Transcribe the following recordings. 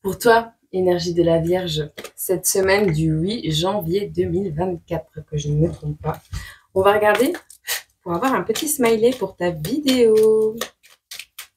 Pour toi, énergie de la Vierge, cette semaine du 8 janvier 2024, que je ne me trompe pas. On va regarder pour avoir un petit smiley pour ta vidéo.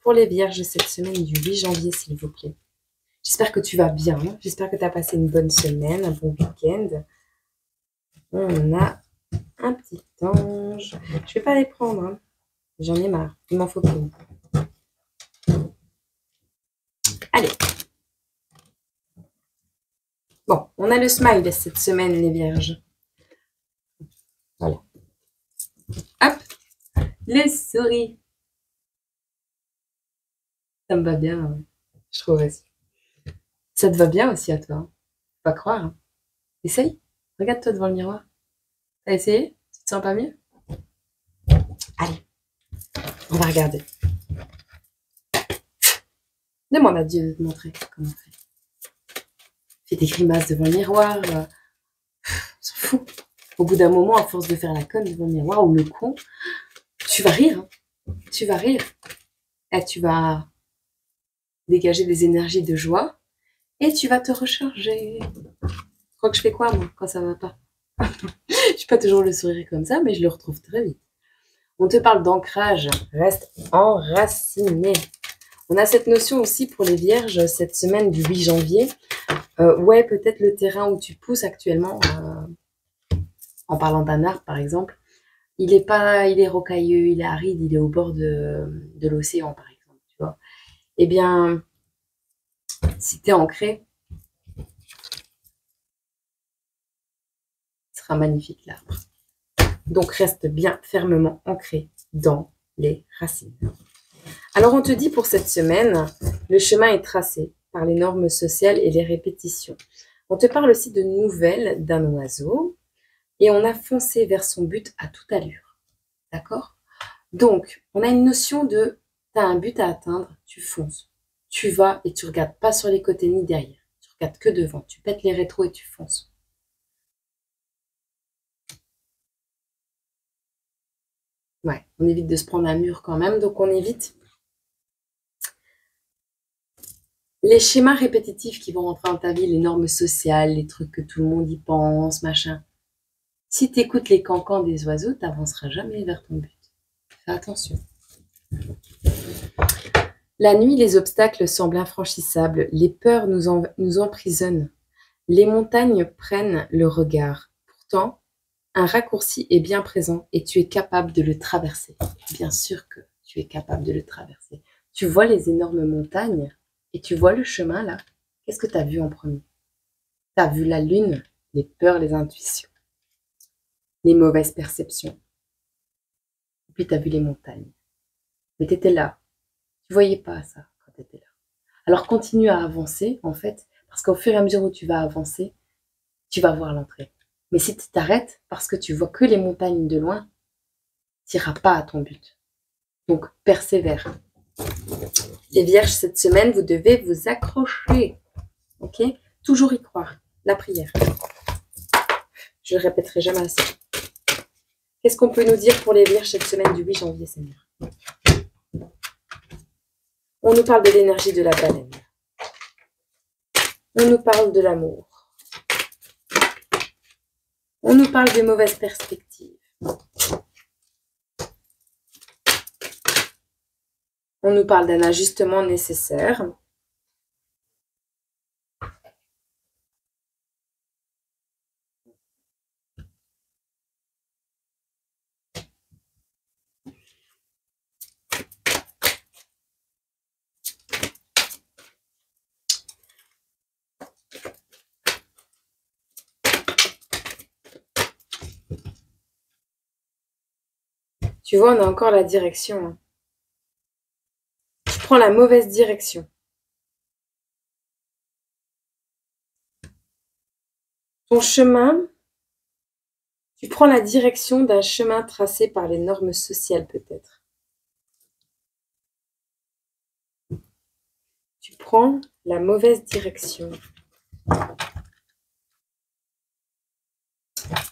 Pour les Vierges, cette semaine du 8 janvier, s'il vous plaît. J'espère que tu vas bien. J'espère que tu as passé une bonne semaine, un bon week-end. On a un petit ange. Je vais pas les prendre. Hein. J'en ai marre. Il m'en faut qu'une. Allez. Bon, on a le smile cette semaine, les Vierges. Voilà. Hop. Les souris. Ça me va bien, hein. Je trouve aussi. Ça te va bien aussi à toi. Hein. Faut pas croire. Hein. Essaye. Regarde-toi devant le miroir. T'as essayé? Tu te sens pas mieux? Allez, on va regarder. Demande à Dieu de te montrer comment on fait. Fais des grimaces devant le miroir. On s'en fout. Au bout d'un moment, à force de faire la conne devant le miroir ou le con, tu vas rire. Hein. Tu vas rire. Et tu vas dégager des énergies de joie et tu vas te recharger. Tu crois que je fais quoi, moi, quand ça va pas? Je suis pas toujours le sourire comme ça, mais je le retrouve très vite. On te parle d'ancrage. Reste enraciné. On a cette notion aussi pour les vierges cette semaine du 8 janvier. Ouais, peut-être le terrain où tu pousses actuellement, en parlant d'un arbre par exemple, il est rocailleux, il est aride, il est au bord de l'océan par exemple, tu vois. Eh bien, si tu es ancré, ce sera magnifique l'arbre. Donc reste bien fermement ancré dans les racines. Alors on te dit pour cette semaine, le chemin est tracé par les normes sociales et les répétitions. On te parle aussi de nouvelles d'un oiseau et on a foncé vers son but à toute allure. D'accord? Donc, on a une notion de, tu as un but à atteindre, tu fonces. Tu vas et tu regardes pas sur les côtés ni derrière. Tu regardes que devant. Tu pètes les rétros et tu fonces. Ouais, on évite de se prendre un mur quand même, donc on évite les schémas répétitifs qui vont rentrer dans ta vie, les normes sociales, les trucs que tout le monde y pense, machin. Si tu écoutes les cancans des oiseaux, tu n'avanceras jamais vers ton but. Fais attention. La nuit, les obstacles semblent infranchissables, les peurs nous emprisonnent. Les montagnes prennent le regard. Pourtant, un raccourci est bien présent et tu es capable de le traverser. Bien sûr que tu es capable de le traverser. Tu vois les énormes montagnes et tu vois le chemin là. Qu'est-ce que tu as vu en premier? Tu as vu la lune, les peurs, les intuitions, les mauvaises perceptions. Et puis tu as vu les montagnes. Mais tu étais là. Tu voyais pas ça quand tu étais là. Alors continue à avancer en fait, parce qu'au fur et à mesure où tu vas avancer, tu vas voir l'entrée. Mais si tu t'arrêtes parce que tu vois que les montagnes de loin, tu n'iras pas à ton but. Donc, persévère. Les vierges, cette semaine, vous devez vous accrocher. Ok? Toujours y croire. La prière. Je ne le répéterai jamais assez. Qu'est-ce qu'on peut nous dire pour les vierges cette semaine du 8 janvier, Seigneur? On nous parle de l'énergie de la baleine. On nous parle de l'amour. On nous parle des mauvaises perspectives. On nous parle d'un ajustement nécessaire. Tu vois, on a encore la direction. Hein. Tu prends la mauvaise direction. Ton chemin, tu prends la direction d'un chemin tracé par les normes sociales peut-être. Tu prends la mauvaise direction.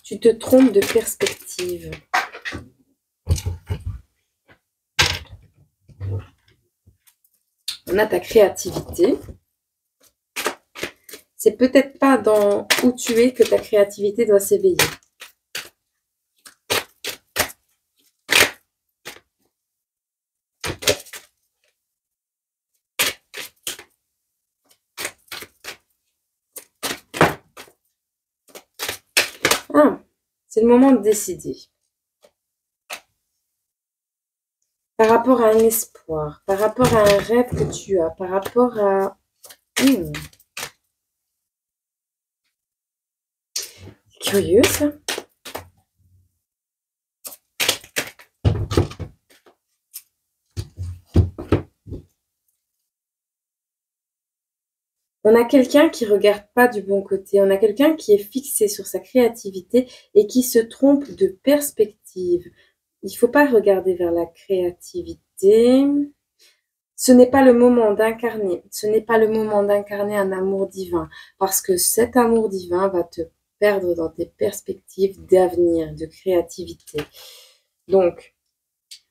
Tu te trompes de perspective. On a ta créativité. C'est peut-être pas dans où tu es que ta créativité doit s'éveiller. Ah, c'est le moment de décider. Par rapport à un espoir, par rapport à un rêve que tu as, par rapport à... Curieux, ça. On a quelqu'un qui regarde pas du bon côté. On a quelqu'un qui est fixé sur sa créativité et qui se trompe de perspective. Il ne faut pas regarder vers la créativité. Ce n'est pas le moment d'incarner. Ce n'est pas le moment d'incarner un amour divin. Parce que cet amour divin va te perdre dans tes perspectives d'avenir, de créativité. Donc,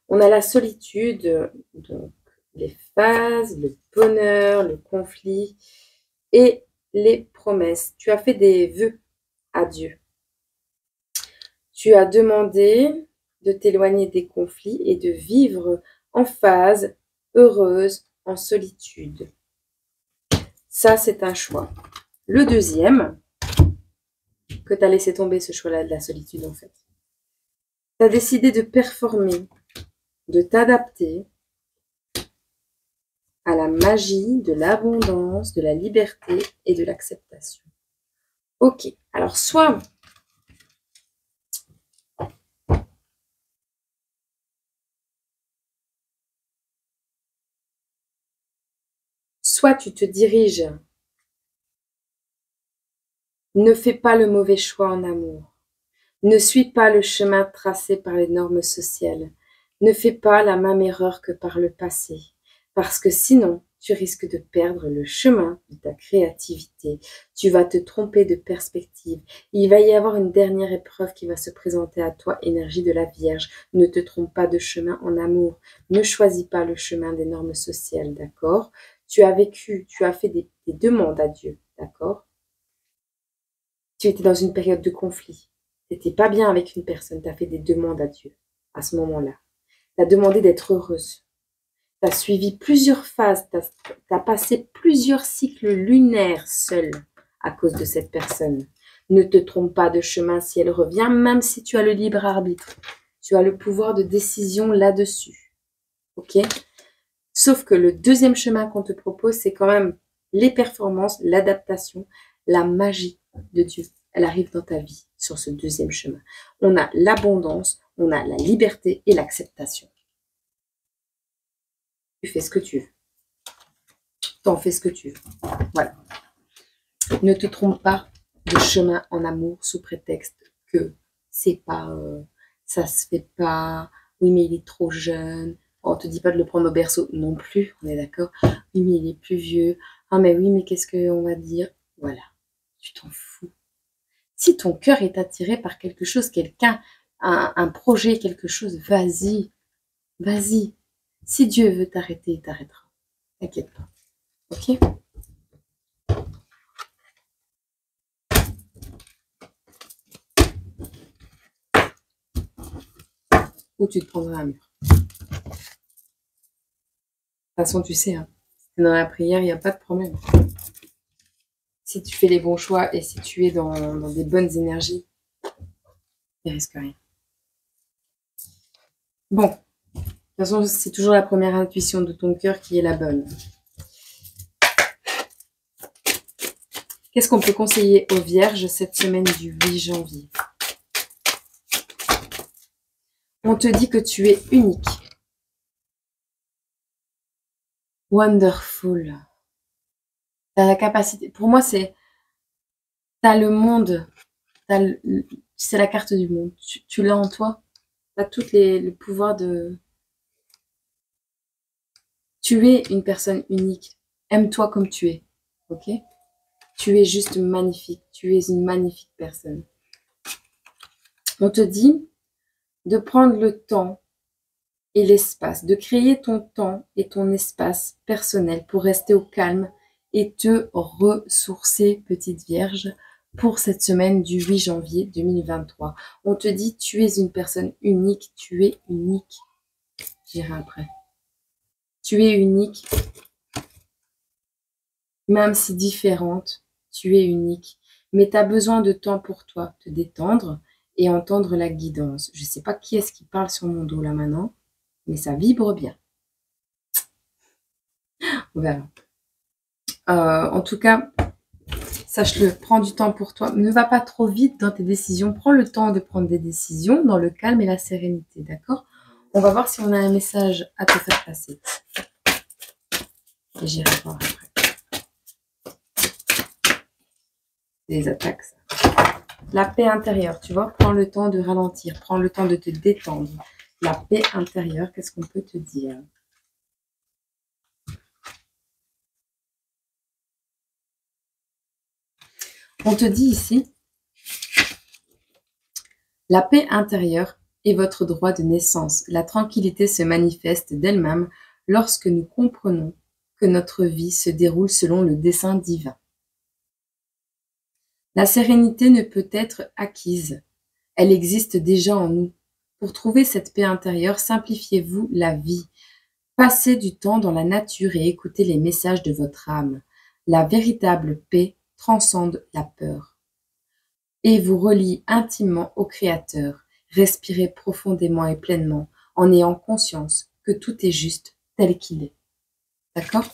on a la solitude, donc les phases, le bonheur, le conflit et les promesses. Tu as fait des vœux à Dieu. Tu as demandé de t'éloigner des conflits et de vivre en phase, heureuse, en solitude. Ça, c'est un choix. Le deuxième, que tu as laissé tomber ce choix-là de la solitude en fait. Tu as décidé de performer, de t'adapter à la magie de l'abondance, de la liberté et de l'acceptation. Ok, alors soit tu te diriges, ne fais pas le mauvais choix en amour, ne suis pas le chemin tracé par les normes sociales, ne fais pas la même erreur que par le passé, parce que sinon, tu risques de perdre le chemin de ta créativité. Tu vas te tromper de perspective. Il va y avoir une dernière épreuve qui va se présenter à toi, énergie de la Vierge. Ne te trompe pas de chemin en amour. Ne choisis pas le chemin des normes sociales, d'accord? Tu as vécu, tu as fait des demandes à Dieu, d'accord? Tu étais dans une période de conflit. Tu n'étais pas bien avec une personne. Tu as fait des demandes à Dieu à ce moment-là. Tu as demandé d'être heureuse. Tu as suivi plusieurs phases. Tu as passé plusieurs cycles lunaires seul à cause de cette personne. Ne te trompe pas de chemin si elle revient, même si tu as le libre arbitre. Tu as le pouvoir de décision là-dessus. Ok? Sauf que le deuxième chemin qu'on te propose, c'est quand même les performances, l'adaptation, la magie de Dieu. Elle arrive dans ta vie sur ce deuxième chemin. On a l'abondance, on a la liberté et l'acceptation. Tu fais ce que tu veux. T'en fais ce que tu veux. Voilà. Ne te trompe pas de chemin en amour sous prétexte que c'est pas, ça se fait pas. Oui, mais il est trop jeune. On te dit pas de le prendre au berceau non plus, on est d'accord. Oui, mais il est plus vieux. Ah, mais oui, mais qu'est-ce qu'on va dire? Voilà, tu t'en fous. Si ton cœur est attiré par quelque chose, quelqu'un, un projet, quelque chose, vas-y, vas-y. Si Dieu veut t'arrêter, il t'arrêtera. T'inquiète pas. Ok? Ou tu te prendras un mur. De toute façon, tu sais, hein, dans la prière, il n'y a pas de problème. Si tu fais les bons choix et si tu es dans des bonnes énergies, il ne risque rien. Bon, de toute façon, c'est toujours la première intuition de ton cœur qui est la bonne. Qu'est-ce qu'on peut conseiller aux Vierges cette semaine du 8 janvier? On te dit que tu es unique. Wonderful. Tu as la capacité. Pour moi, c'est... Tu as le monde. C'est la carte du monde. Tu l'as en toi. Tu as tout le pouvoir de... Tu es une personne unique. Aime-toi comme tu es. Ok? Tu es juste magnifique. Tu es une magnifique personne. On te dit de prendre le temps et l'espace, de créer ton temps et ton espace personnel pour rester au calme et te ressourcer, petite Vierge, pour cette semaine du 8 janvier 2023. On te dit, tu es une personne unique, tu es unique. J'irai après. Tu es unique, même si différente, tu es unique. Mais tu as besoin de temps pour toi, te détendre et entendre la guidance. Je ne sais pas qui est-ce qui parle sur mon dos là maintenant, mais ça vibre bien. On verra. En tout cas, sache-le, prends du temps pour toi. Ne va pas trop vite dans tes décisions. Prends le temps de prendre des décisions dans le calme et la sérénité, d'accord? On va voir si on a un message à te faire passer. Et j'irai voir après. Des attaques, ça. La paix intérieure, tu vois, prends le temps de ralentir, prends le temps de te détendre. La paix intérieure, qu'est-ce qu'on peut te dire? On te dit ici, la paix intérieure est votre droit de naissance. La tranquillité se manifeste d'elle-même lorsque nous comprenons que notre vie se déroule selon le dessein divin. La sérénité ne peut être acquise. Elle existe déjà en nous. Pour trouver cette paix intérieure, simplifiez-vous la vie. Passez du temps dans la nature et écoutez les messages de votre âme. La véritable paix transcende la peur et vous relie intimement au Créateur. Respirez profondément et pleinement en ayant conscience que tout est juste tel qu'il est. D'accord?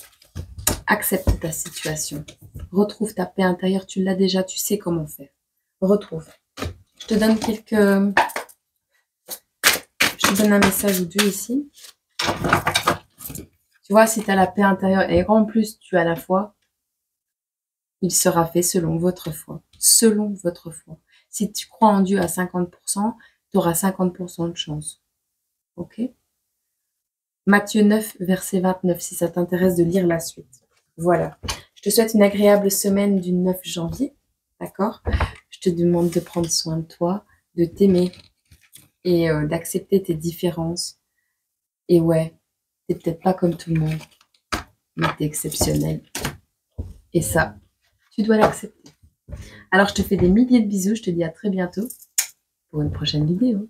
Accepte ta situation. Retrouve ta paix intérieure. Tu l'as déjà, tu sais comment faire. Retrouve. Je te donne Je te donne un message ou deux ici. Tu vois, si tu as la paix intérieure et en plus tu as la foi, il sera fait selon votre foi. Selon votre foi. Si tu crois en Dieu à 50%, tu auras 50% de chance. Ok? Matthieu 9, verset 29, si ça t'intéresse de lire la suite. Voilà. Je te souhaite une agréable semaine du 9 janvier. D'accord? Je te demande de prendre soin de toi, de t'aimer et d'accepter tes différences. Et ouais, t'es peut-être pas comme tout le monde, mais t'es exceptionnel. Et ça, tu dois l'accepter. Alors, je te fais des milliers de bisous. Je te dis à très bientôt pour une prochaine vidéo.